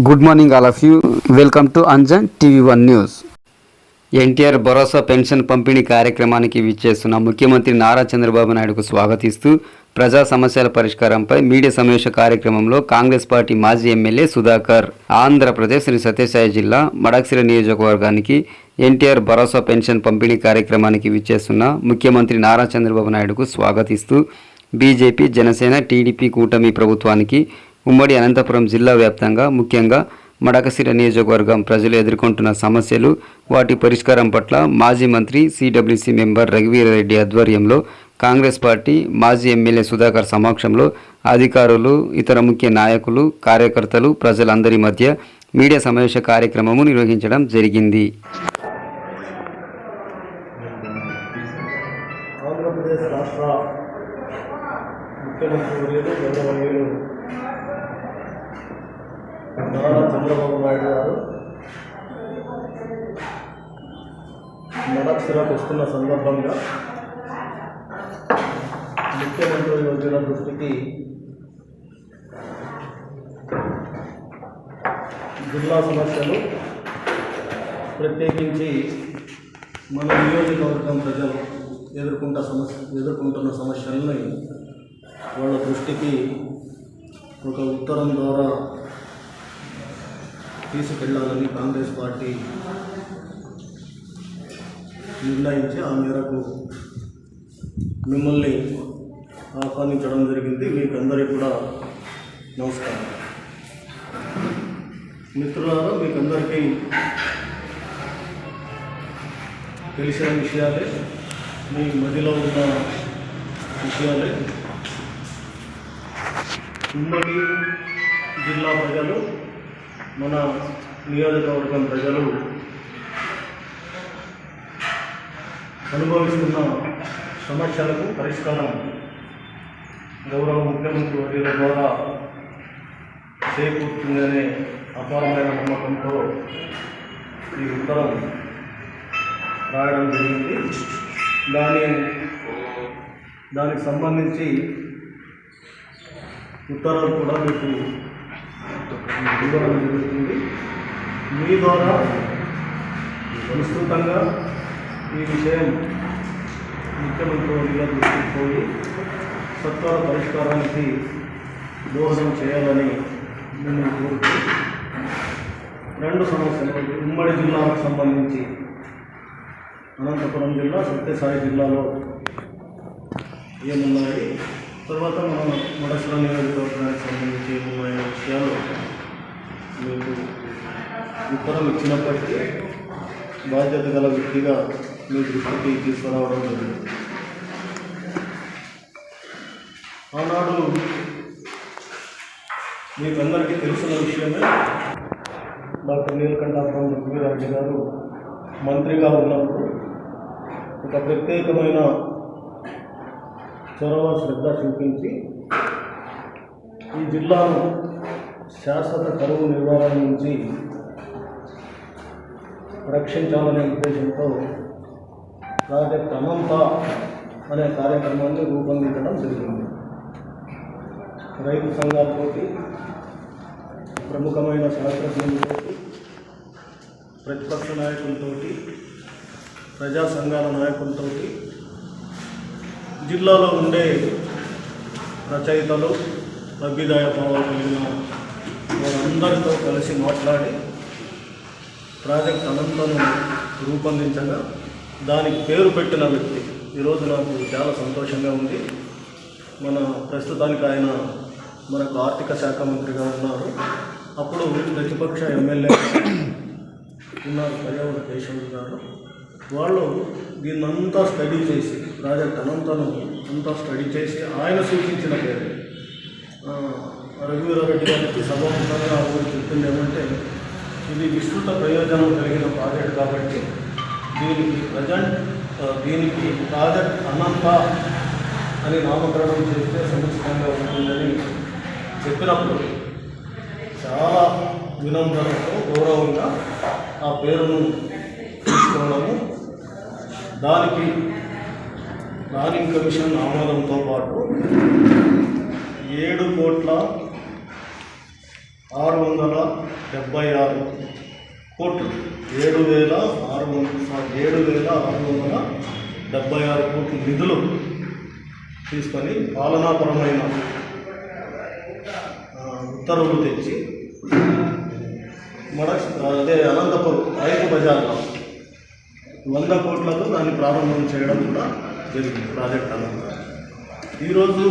Good morning all of you. Welcome to Anjan TV1 news. NTR Bharosa pension పంపిణీ కార్యక్రమానికి విచ్చేస్తున్న ముఖ్యమంత్రి నారా చంద్రబాబు నాయుడుకు స్వాగతిస్తూ ప్రజా సమస్యల పరిష్కారంపై మీడియా సమావేశ కార్యక్రమంలో కాంగ్రెస్ పార్టీ మాజీ ఎమ్మెల్యే సుధాకర్ ఆంధ్రప్రదేశ్ శ్రీ సత్యసాయి జిల్లా మడక్సిర నియోజకవర్గానికి ఎన్టీఆర్ భరోసా పెన్షన్ పంపిణీ కార్యక్రమానికి విచ్చేస్తున్న ముఖ్యమంత్రి నారా చంద్రబాబు నాయుడుకు స్వాగతిస్తూ బీజేపీ, జనసేన, టీడీపీ కూటమి ప్రభుత్వానికి ఉమ్మడి అనంతపురం జిల్లా వ్యాప్తంగా ముఖ్యంగా మడకశిర నియోజకవర్గం ప్రజలు ఎదుర్కొంటున్న సమస్యలు, వాటి పరిష్కారం పట్ల మాజీ మంత్రి సిడబ్ల్యూసీ మెంబర్ రఘువీరారెడ్డి ఆధ్వర్యంలో కాంగ్రెస్ పార్టీ మాజీ ఎమ్మెల్యే సుధాకర్ సమక్షంలో అధికారులు, ఇతర ముఖ్య నాయకులు, కార్యకర్తలు, ప్రజలందరి మధ్య మీడియా సమావేశ కార్యక్రమము నిర్వహించడం జరిగింది. ఆంధ్రప్రదేశ్ రాష్ట్ర ముఖ్యమంత్రి గౌరవనీయులు నారా చంద్రబాబు నాయుడు గారు మడక్సిరకు వస్తున్న సందర్భంగా ముఖ్యమంత్రి యోజన దృష్టికి జిల్లా సమస్యలు, ప్రత్యేకించి మన నియోజకవర్గం ప్రజలు ఎదుర్కొంటున్న సమస్యలని వాళ్ళ దృష్టికి ఒక ఉత్తరం ద్వారా తీసుకెళ్లాలని కాంగ్రెస్ పార్టీ నిర్ణయించి ఆ మేరకు మిమ్మల్ని ఆహ్వానించడం జరిగింది. మీకందరికీ కూడా నమస్కారం. మిత్రులారా, మీకందరికీ తెలిసిన విషయాలే, మీ మధ్యలో ఉన్న విషయాలే. ఉమ్మడి జిల్లా ప్రజలు, మన నియోజకవర్గం ప్రజలు అనుభవిస్తున్న సమస్యలకు పరిష్కారం గౌరవ ముఖ్యమంత్రి వర్యుల ద్వారా చేకూరుతుందనే అపారమైన నమ్మకంతో ఈ ఉత్తరం రాయడం జరిగింది. దానికి సంబంధించి ఉత్తరాలు కూడా మీకు ఇవ్వడం జరుగుతుంది. మీ ద్వారా విస్తృతంగా ఈ విషయం ముఖ్యమంత్రి వర్యుల దృష్టికి పోయి సత్వర పరిష్కారానికి దోహదం చేయాలని నేను కోరుతూ, రెండు సమస్యలు ఉమ్మడి జిల్లాకు సంబంధించి అనంతపురం జిల్లా, సత్యసాయి జిల్లాలో ఏమున్నాయి, తర్వాత మన మడక్సిర నియోజకవర్గానికి సంబంధించి ఏమున్నాయనే విషయాలు మీకు ఉత్తరం ఇచ్చినప్పటికీ బాధ్యత గల వ్యక్తిగా మీ దృష్టికి తీసుకురావడం జరిగింది. ఆనాడు మీకందరికీ తెలిసిన విషయమే, డాక్టర్ నీలకంఠాపురం రఘువీరారెడ్డి గారు మంత్రిగా ఉన్నప్పుడు ఒక ప్రత్యేకమైన చొరవ, శ్రద్ధ చూపించి ఈ జిల్లాను శాశ్వత కరువు నివారణ నుంచి రక్షించాలనే ఉద్దేశంతో ప్రాజెక్ట్ అనంత అనే కార్యక్రమాన్ని రూపొందించడం జరిగింది. రైతు సంఘాలతోటి, ప్రముఖమైన శాస్త్రజ్ఞులతో, ప్రతిపక్ష నాయకులతో, ప్రజా సంఘాల నాయకులతో, జిల్లాలో ఉండే రచయితలు, అభ్యుదయ భావాలు కలిగిన వారందరితో కలిసి మాట్లాడి ప్రాజెక్ట్ అనంతను రూపొందించగా దానికి పేరు పెట్టిన వ్యక్తి ఈరోజు నాకు చాలా సంతోషంగా ఉంది. ప్రస్తుతానికి ఆయన మనకు ఆర్థిక శాఖ మంత్రిగా ఉన్నారు. అప్పుడు ప్రతిపక్ష ఎమ్మెల్యే ఉన్నారు పర్యావరణ కేశవులు గారు. వాళ్ళు దీన్నంతా స్టడీ చేసి, ప్రాజెక్ట్ అనంతను అంతా స్టడీ చేసి ఆయన సూచించిన పేరు రఘువీరారెడ్డి గారికి సభాముఖంగా ఊరు చెప్తుంది ఏమంటే, ఇది విస్తృత ప్రయోజనం కలిగిన ప్రాజెక్ట్ కాబట్టి దీనికి ప్రాజెక్ట్ అనంత అని నామకరణం చేస్తే సముచితంగా ఉంటుందని చెప్పినప్పుడు చాలా వినమ్రతతో, గౌరవంగా ఆ పేరును తీసుకోవడము, దానికి ప్లానింగ్ కమిషన్ ఆమోదంతో పాటు 7 676 కోట్లు 7,676 కోట్ల నిధులు తీసుకొని పాలనాపరమైన ఉత్తర్వులు తెచ్చి అనంతపురం రైతు బజార్లో 100 కోట్లతో దాన్ని ప్రారంభం చేయడం కూడా జరిగింది ప్రాజెక్ట్ అనంత. ఈరోజు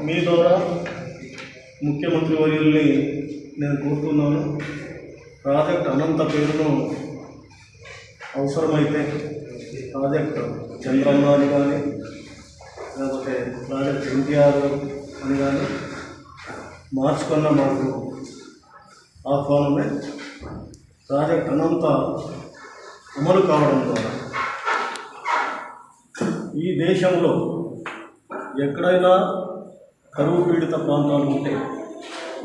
మీ ద్వారా ముఖ్యమంత్రి వర్యుల్ని నేను కోరుతున్నాను, ప్రాజెక్ట్ అనంత పేరును అవసరమైతే ప్రాజెక్ట్ చంద్రన్న అని కానీ లేకపోతే ప్రాజెక్ట్ ఎన్టీఆర్ అని కానీ మార్చుకున్న మాకు ఆహ్వానమే. ప్రాజెక్ట్ అనంత అమలు కావడం ద్వారా ఈ దేశంలో ఎక్కడైనా కరువు పీడిత ప్రాంతాలు ఉంటే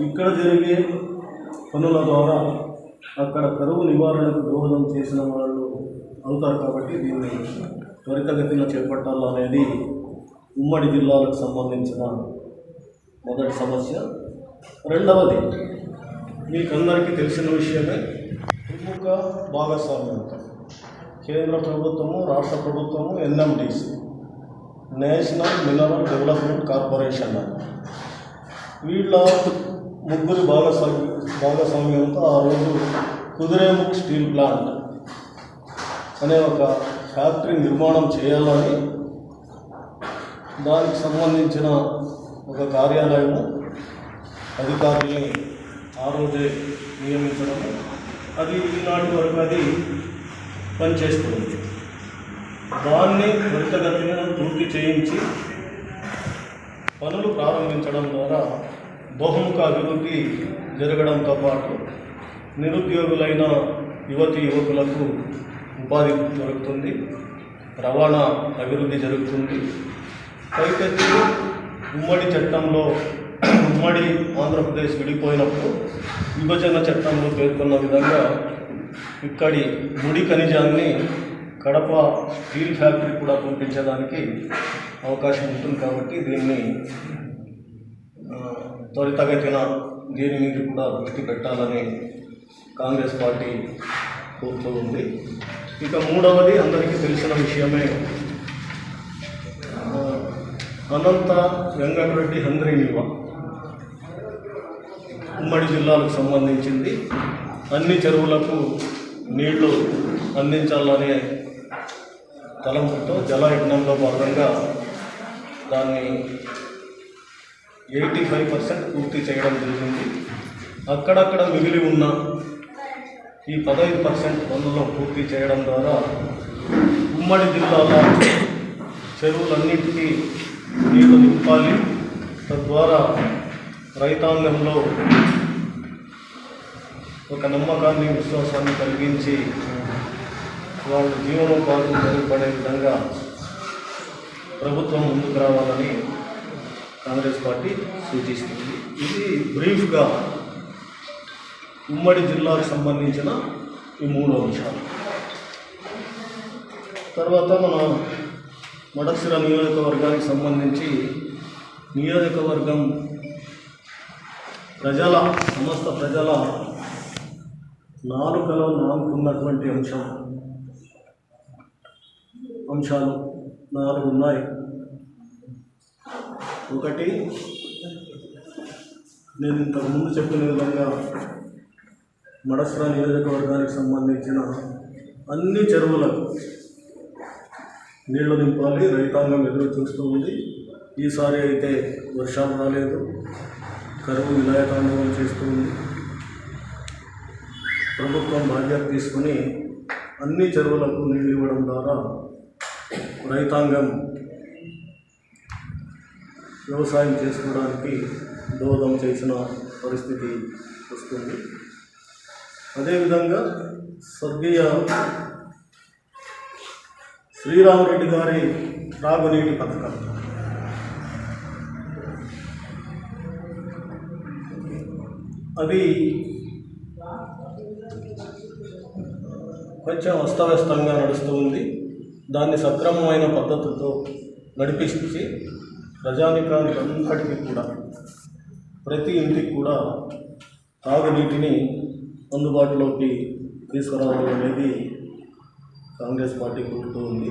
ఇక్కడ జరిగే పనుల ద్వారా అక్కడ కరువు నివారణకు దోహదం చేసిన వాళ్ళు అవుతారు. కాబట్టి దీన్ని త్వరితగతిన చేపట్టాలనేది ఉమ్మడి జిల్లాలకు సంబంధించిన మొదటి సమస్య. రెండవది మీకందరికీ తెలిసిన విషయమే, ప్రముఖ భాగస్వామ్యం కేంద్ర ప్రభుత్వము, రాష్ట్ర ప్రభుత్వము, NMDC national mineral development corporation వీళ్ళ ముగ్గురి భాగస్వామ్యంతో ఆ రోజు కుదిరేముఖ్ స్టీల్ ప్లాంట్ అనే ఒక ఫ్యాక్టరీ నిర్మాణం చేయాలని దానికి సంబంధించిన ఒక కార్యాలయము అధికారుల్ని ఆ రోజే నియమించడం, అది ఈనాటి వరకు అది పనిచేస్తుంది. దాన్ని త్వరితగతిన పూర్తి చేయించి పనులు ప్రారంభించడం ద్వారా బహుముఖ అభివృద్ధి జరగడంతో పాటు నిరుద్యోగులైన యువకులకు ఉపాధి దొరుకుతుంది, రవాణా అభివృద్ధి జరుగుతుంది. పైకెత్తి ఉమ్మడి చట్టంలో ఉమ్మడి ఆంధ్రప్రదేశ్ విడిపోయినప్పుడు విభజన చట్టంలో పేర్కొన్న విధంగా ఇక్కడి ముడి ఖనిజాన్ని కడప స్టీల్ ఫ్యాక్టరీ కూడా పంపించడానికి అవకాశం ఉంటుంది. కాబట్టి దీన్ని త్వరితగతిన దీని మీద కూడా దృష్టి పెట్టాలని కాంగ్రెస్ పార్టీ కోరుతూ ఉంది. ఇక మూడవది అందరికీ తెలిసిన విషయమే, అనంత వెంకటరెడ్డి హంద్రీ నిల్వ ఉమ్మడి జిల్లాలకు సంబంధించింది. అన్ని చెరువులకు నీళ్లు అందించాలనే తలంపుతో జలయజ్ఞంలో భాగంగా దాన్ని 85% పూర్తి చేయడం జరిగింది. అక్కడక్కడ మిగిలి ఉన్న ఈ 15% పనులను పూర్తి చేయడం ద్వారా ఉమ్మడి జిల్లాల చెరువులన్నింటికీ నీళ్లు నింపాలి. తద్వారా రైతాంగంలో ఒక నమ్మకాన్ని, విశ్వాసాన్ని కలిగించి వాళ్ళ జీవనోపాధి మెరుగుపడే విధంగా ప్రభుత్వం ముందుకు రావాలని కాంగ్రెస్ పార్టీ సూచిస్తుంది. ఇది బ్రీఫ్గా ఉమ్మడి జిల్లాకు సంబంధించిన ఈ 3 అంశాలు. తర్వాత మన మడసిర నియోజకవర్గానికి సంబంధించి నియోజకవర్గం సమస్త ప్రజల నాలుకలో నానుకున్నటువంటి అంశాలు 4 ఉన్నాయి. ఒకటి, నేను ఇంతకుముందు చెప్పిన విధంగా మడసిర నియోజకవర్గానికి సంబంధించిన అన్ని చెరువులకు నీళ్లు నింపాలి. రైతాంగం ఎదురు చూస్తూ ఉంది. ఈసారి అయితే వర్షాలు రాలేదు, కరువు విలయతాండవం చేస్తూ ఉంది. ప్రభుత్వం బాధ్యత తీసుకుని అన్ని చెరువులకు నీళ్ళు ఇవ్వడం ద్వారా రైతాంగం వ్యవసాయం చేసుకోవడానికి దోహదం చేసిన పరిస్థితి వస్తుంది. అదేవిధంగా స్వర్గీయ శ్రీరామరెడ్డి గారి త్రాగునీటి పథకం అది కొంచెం అస్తవ్యస్తంగా నడుస్తూ ఉంది. దాన్ని సక్రమమైన పద్ధతితో నడిపించి ప్రజానికానికి అందరికీ కూడా ప్రతి ఇంటికి కూడా తాగునీటిని అందుబాటులోకి తీసుకురావాలనేది కాంగ్రెస్ పార్టీ కోరుతూ ఉంది.